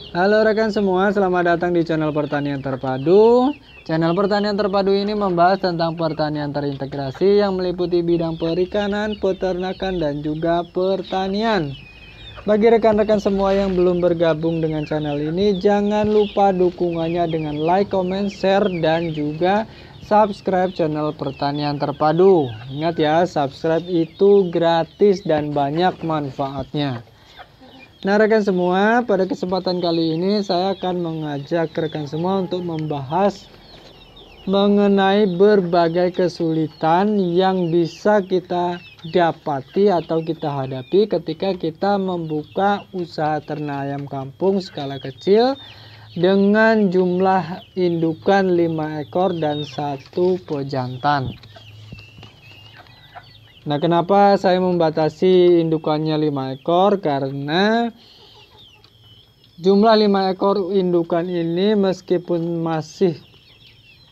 Halo rekan semua, selamat datang di channel Pertanian Terpadu. Channel Pertanian Terpadu ini membahas tentang pertanian terintegrasi yang meliputi bidang perikanan, peternakan, dan juga pertanian. Bagi rekan-rekan semua yang belum bergabung dengan channel ini, jangan lupa dukungannya dengan like, comment, share, dan juga subscribe channel Pertanian Terpadu. Ingat ya, subscribe itu gratis dan banyak manfaatnya. Nah rekan semua, pada kesempatan kali ini saya akan mengajak rekan semua untuk membahas mengenai berbagai kesulitan yang bisa kita dapati atau kita hadapi ketika kita membuka usaha ternak ayam kampung skala kecil dengan jumlah indukan 5 ekor dan 1 pejantan. Nah, kenapa saya membatasi indukannya 5 ekor? Karena jumlah 5 ekor indukan ini meskipun masih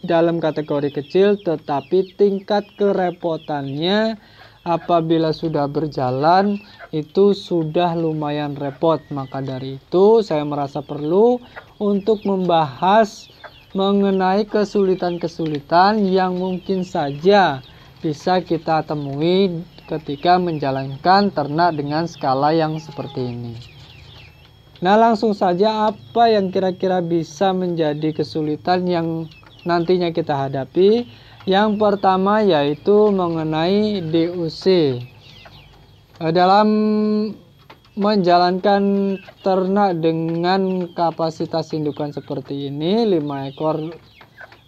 dalam kategori kecil, tetapi tingkat kerepotannya apabila sudah berjalan itu sudah lumayan repot. Maka dari itu saya merasa perlu untuk membahas mengenai kesulitan-kesulitan yang mungkin saja bisa kita temui ketika menjalankan ternak dengan skala yang seperti ini. Nah, langsung saja apa yang kira-kira bisa menjadi kesulitan yang nantinya kita hadapi. Yang pertama yaitu mengenai DUC. Dalam menjalankan ternak dengan kapasitas indukan seperti ini 5 ekor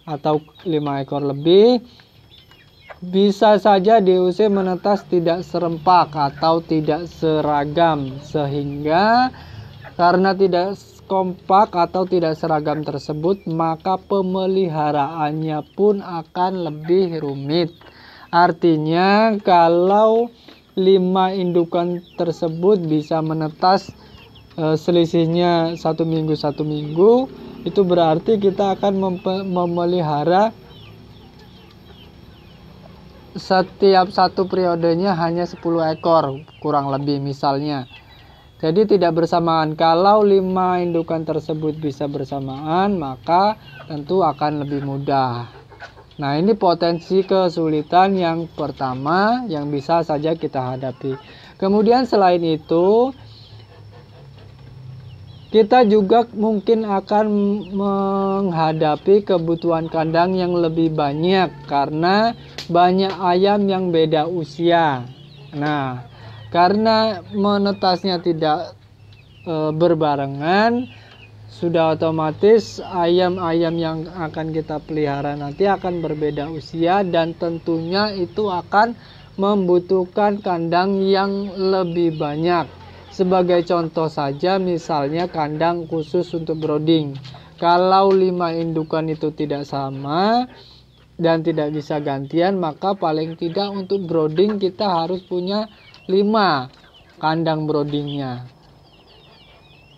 atau 5 ekor lebih, bisa saja DUC menetas tidak serempak atau tidak seragam, sehingga karena tidak kompak atau tidak seragam tersebut, maka pemeliharaannya pun akan lebih rumit. Artinya kalau 5 indukan tersebut bisa menetas selisihnya 1 minggu, itu berarti kita akan memelihara setiap satu periodenya hanya 10 ekor kurang lebih misalnya. Jadi tidak bersamaan. Kalau 5 indukan tersebut bisa bersamaan, maka tentu akan lebih mudah. Nah, ini potensi kesulitan yang pertama yang bisa saja kita hadapi. Kemudian selain itu, kita juga mungkin akan menghadapi kebutuhan kandang yang lebih banyak karena banyak ayam yang beda usia. Nah, karena menetasnya tidak berbarengan, sudah otomatis ayam-ayam yang akan kita pelihara nanti akan berbeda usia dan tentunya itu akan membutuhkan kandang yang lebih banyak. Sebagai contoh saja, misalnya kandang khusus untuk brooding. Kalau 5 indukan itu tidak sama dan tidak bisa gantian, maka paling tidak untuk brooding kita harus punya 5 kandang broodingnya.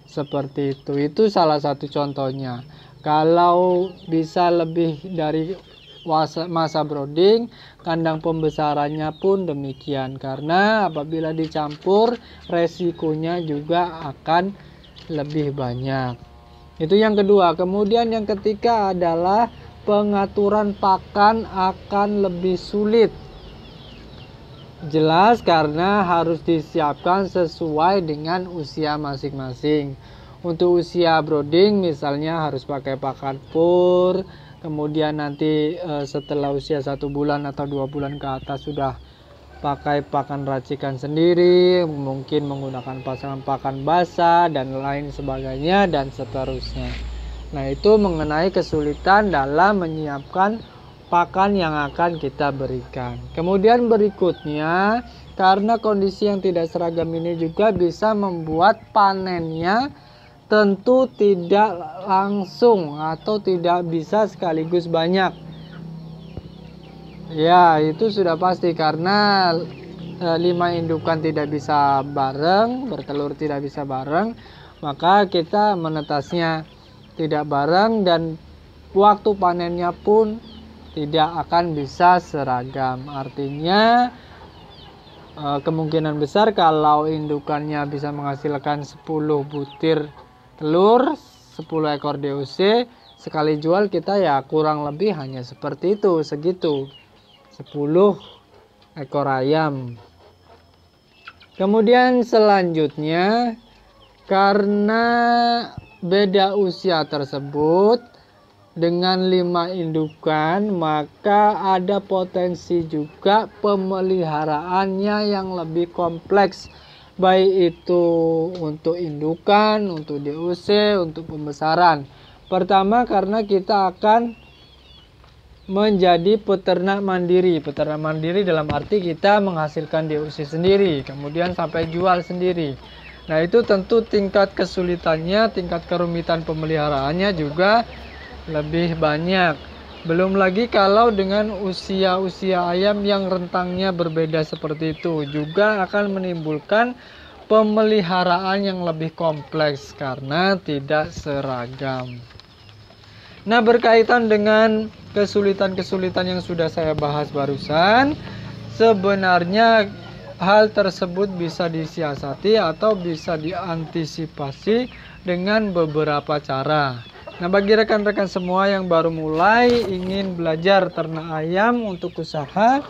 Seperti itu salah satu contohnya. Kalau bisa lebih dari masa brooding, kandang pembesarannya pun demikian, karena apabila dicampur resikonya juga akan lebih banyak. Itu yang kedua. Kemudian yang ketiga adalah pengaturan pakan akan lebih sulit. Jelas karena harus disiapkan sesuai dengan usia masing-masing. Untuk usia brooding misalnya harus pakai pakan pur. Kemudian nanti setelah usia 1 bulan atau 2 bulan ke atas sudah pakai pakan racikan sendiri, mungkin menggunakan pasangan pakan basah dan lain sebagainya dan seterusnya. Nah, itu mengenai kesulitan dalam menyiapkan pakan yang akan kita berikan. Kemudian berikutnya, karena kondisi yang tidak seragam ini juga bisa membuat panennya tentu tidak langsung atau tidak bisa sekaligus banyak. Ya, itu sudah pasti karena 5 indukan tidak bisa bareng, bertelur tidak bisa bareng, maka kita menetasnya tidak bareng dan waktu panennya pun tidak akan bisa seragam. Artinya kemungkinan besar kalau indukannya bisa menghasilkan 10 butir telur, 10 ekor DOC. Sekali jual kita ya kurang lebih hanya seperti itu, segitu. 10 ekor ayam. Kemudian selanjutnya, karena beda usia tersebut dengan 5 indukan, maka ada potensi juga pemeliharaannya yang lebih kompleks, baik itu untuk indukan, untuk DOC, untuk pembesaran. Pertama, karena kita akan menjadi peternak mandiri. Peternak mandiri dalam arti kita menghasilkan DOC sendiri, kemudian sampai jual sendiri. Nah, itu tentu tingkat kesulitannya, tingkat kerumitan pemeliharaannya juga lebih banyak. Belum lagi kalau dengan usia-usia ayam yang rentangnya berbeda seperti itu, juga akan menimbulkan pemeliharaan yang lebih kompleks karena tidak seragam. Nah, berkaitan dengan kesulitan-kesulitan yang sudah saya bahas barusan, sebenarnya hal tersebut bisa disiasati atau bisa diantisipasi dengan beberapa cara. Nah, bagi rekan-rekan semua yang baru mulai ingin belajar ternak ayam untuk usaha,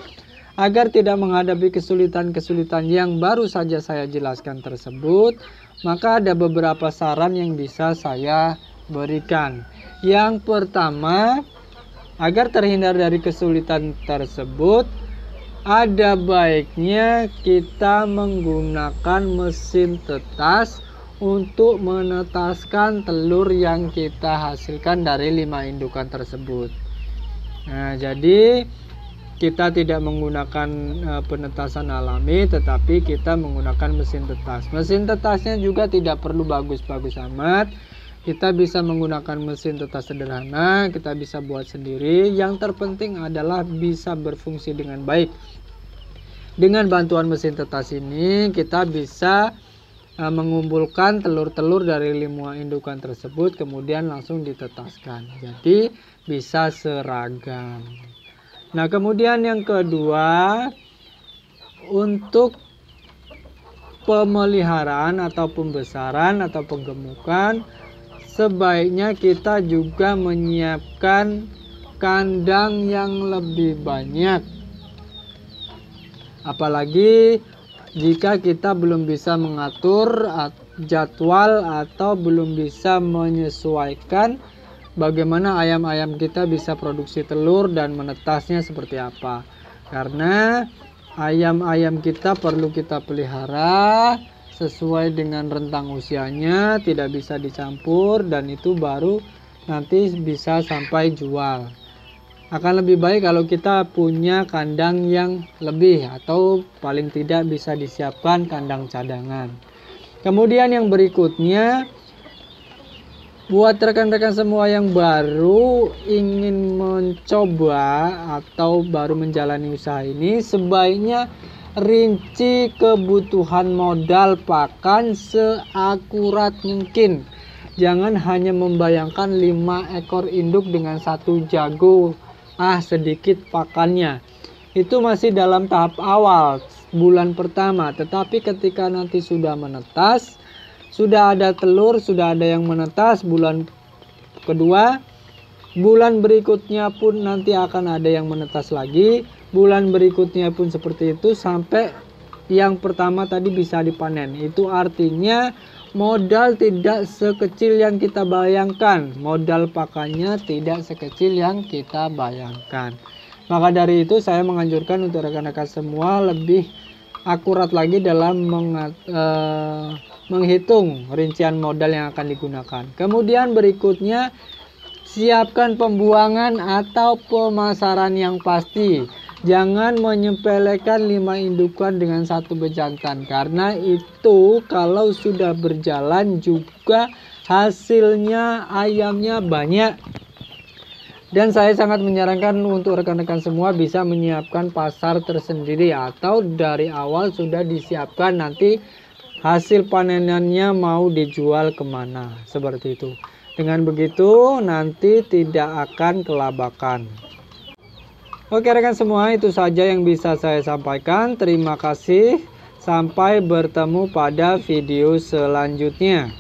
agar tidak menghadapi kesulitan-kesulitan yang baru saja saya jelaskan tersebut, maka ada beberapa saran yang bisa saya berikan. Yang pertama, agar terhindar dari kesulitan tersebut, ada baiknya kita menggunakan mesin tetas untuk menetaskan telur yang kita hasilkan dari 5 indukan tersebut. Nah, jadi kita tidak menggunakan penetasan alami, tetapi kita menggunakan mesin tetas. Mesin tetasnya juga tidak perlu bagus-bagus amat. Kita bisa menggunakan mesin tetas sederhana, kita bisa buat sendiri. Yang terpenting adalah bisa berfungsi dengan baik. Dengan bantuan mesin tetas ini, kita bisa mengumpulkan telur-telur dari 5 indukan tersebut, kemudian langsung ditetaskan. Jadi bisa seragam. Nah, kemudian yang kedua, untuk pemeliharaan atau pembesaran atau penggemukan, sebaiknya kita juga menyiapkan kandang yang lebih banyak. Apalagi jika kita belum bisa mengatur jadwal atau belum bisa menyesuaikan bagaimana ayam-ayam kita bisa produksi telur dan menetasnya seperti apa. Karena ayam-ayam kita perlu kita pelihara sesuai dengan rentang usianya, tidak bisa dicampur, dan itu baru nanti bisa sampai jual. Akan lebih baik kalau kita punya kandang yang lebih, atau paling tidak bisa disiapkan kandang cadangan. Kemudian yang berikutnya, buat rekan-rekan semua yang baru ingin mencoba atau baru menjalani usaha ini, sebaiknya rinci kebutuhan modal pakan seakurat mungkin. Jangan hanya membayangkan 5 ekor induk dengan 1 jago, sedikit pakannya. Itu masih dalam tahap awal, bulan pertama. Tetapi ketika nanti sudah menetas, sudah ada telur, sudah ada yang menetas bulan kedua, bulan berikutnya pun nanti akan ada yang menetas lagi, bulan berikutnya pun seperti itu sampai yang pertama tadi bisa dipanen. Itu artinya modal tidak sekecil yang kita bayangkan, modal pakannya tidak sekecil yang kita bayangkan. Maka dari itu saya menganjurkan untuk rekan-rekan semua lebih akurat lagi dalam menghitung rincian modal yang akan digunakan. Kemudian berikutnya, siapkan pembuangan atau pemasaran yang pasti. Jangan menyepelekan 5 indukan dengan 1 bejantan, karena itu kalau sudah berjalan juga hasilnya ayamnya banyak. Dan saya sangat menyarankan untuk rekan-rekan semua bisa menyiapkan pasar tersendiri, atau dari awal sudah disiapkan nanti hasil panenannya mau dijual kemana, seperti itu. Dengan begitu nanti tidak akan kelabakan. Oke rekan semua, itu saja yang bisa saya sampaikan. Terima kasih. Sampai bertemu pada video selanjutnya.